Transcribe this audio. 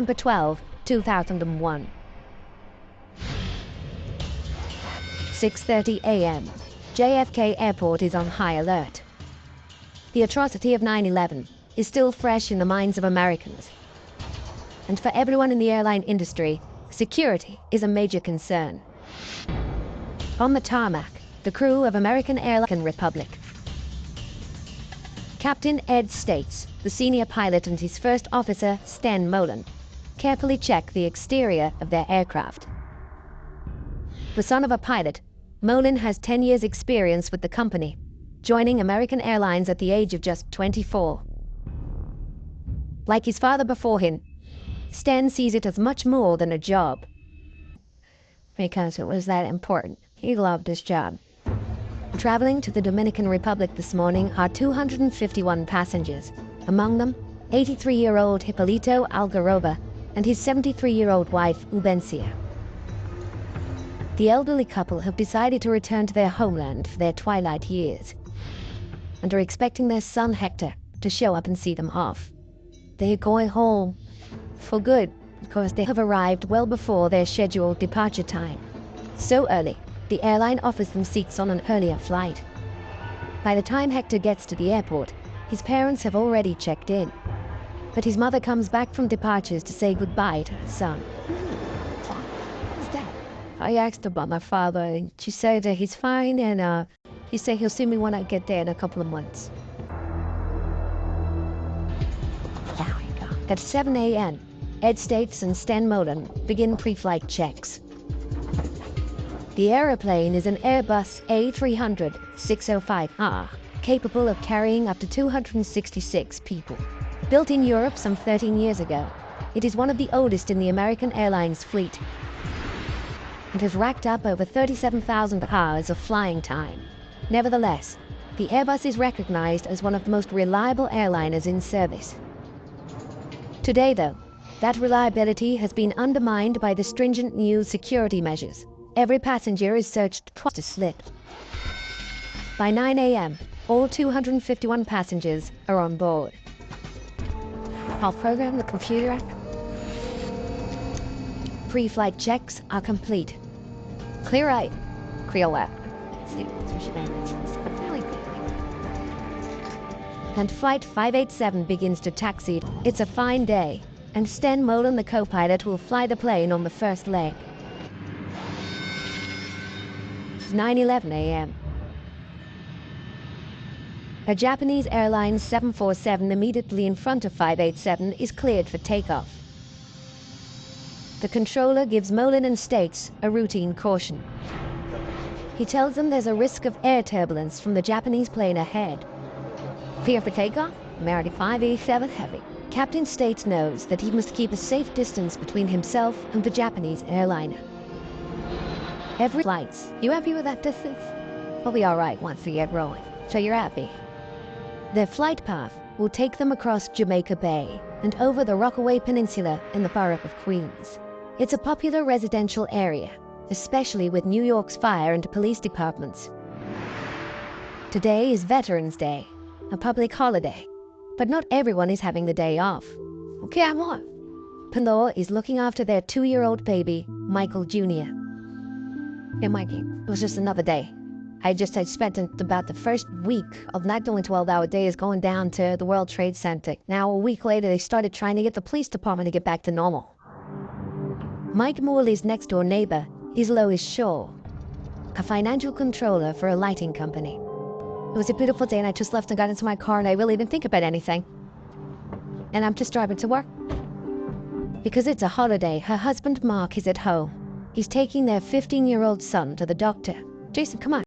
November 12, 2001. 6:30 a.m. JFK Airport is on high alert. The atrocity of 9/11 is still fresh in the minds of Americans. And for everyone in the airline industry, security is a major concern. On the tarmac, the crew of American Airlines Republic. Captain Ed States, the senior pilot, and his first officer, Stan Mullen, carefully check the exterior of their aircraft. The son of a pilot, Mullen has 10 years' experience with the company, joining American Airlines at the age of just 24. Like his father before him, Stan sees it as much more than a job. Because it was that important. He loved his job. Traveling to the Dominican Republic this morning are 251 passengers, among them 83-year-old Hipólito Algaroba and his 73-year-old wife Ubencia. The elderly couple have decided to return to their homeland for their twilight years and are expecting their son Hector to show up and see them off. They're going home for good because they have arrived well before their scheduled departure time. So early, the airline offers them seats on an earlier flight. By the time Hector gets to the airport, his parents have already checked in. But his mother comes back from departures to say goodbye to her son. What's that? I asked about my father, and she said that he's fine, and he said he'll see me when I get there in a couple of months. At 7 a.m., Ed States and Stan Mullen begin pre-flight checks. The aeroplane is an Airbus A300-605R, capable of carrying up to 266 people. Built in Europe some 13 years ago, it is one of the oldest in the American Airlines fleet and has racked up over 37,000 hours of flying time. Nevertheless, the Airbus is recognized as one of the most reliable airliners in service. Today, though, that reliability has been undermined by the stringent new security measures. Every passenger is searched twice to slip. By 9 a.m., all 251 passengers are on board. I'll program the computer. Pre-flight checks are complete. Clear right, clear left. And Flight 587 begins to taxi. It's a fine day, and Stan Mullen, the co-pilot, will fly the plane on the first leg. It's 9:11 a.m. A Japanese Airlines 747 immediately in front of 587 is cleared for takeoff. The controller gives Mullen and States a routine caution. He tells them there's a risk of air turbulence from the Japanese plane ahead. Clear for takeoff? American 587 Heavy. Captain States knows that he must keep a safe distance between himself and the Japanese airliner. Every flights, you happy with that distance? We'll be all right once we get rolling, so you're happy. Their flight path will take them across Jamaica Bay and over the Rockaway Peninsula in the borough of Queens. It's a popular residential area, especially with New York's fire and police departments. Today is Veterans Day, a public holiday, but not everyone is having the day off. Okay, I'm on. Pandora is looking after their 2-year-old baby, Michael Jr. Hey, Mikey, it was just another day. I spent about the first week of not doing 12-hour days going down to the World Trade Center. Now, a week later, they started trying to get the police department to get back to normal. Mike Morley's next-door neighbor is Lois Shaw, a financial controller for a lighting company. It was a beautiful day, and I just left and got into my car, and I really didn't think about anything. And I'm just driving to work. Because it's a holiday, her husband Mark is at home. He's taking their 15-year-old son to the doctor. Jason, come on.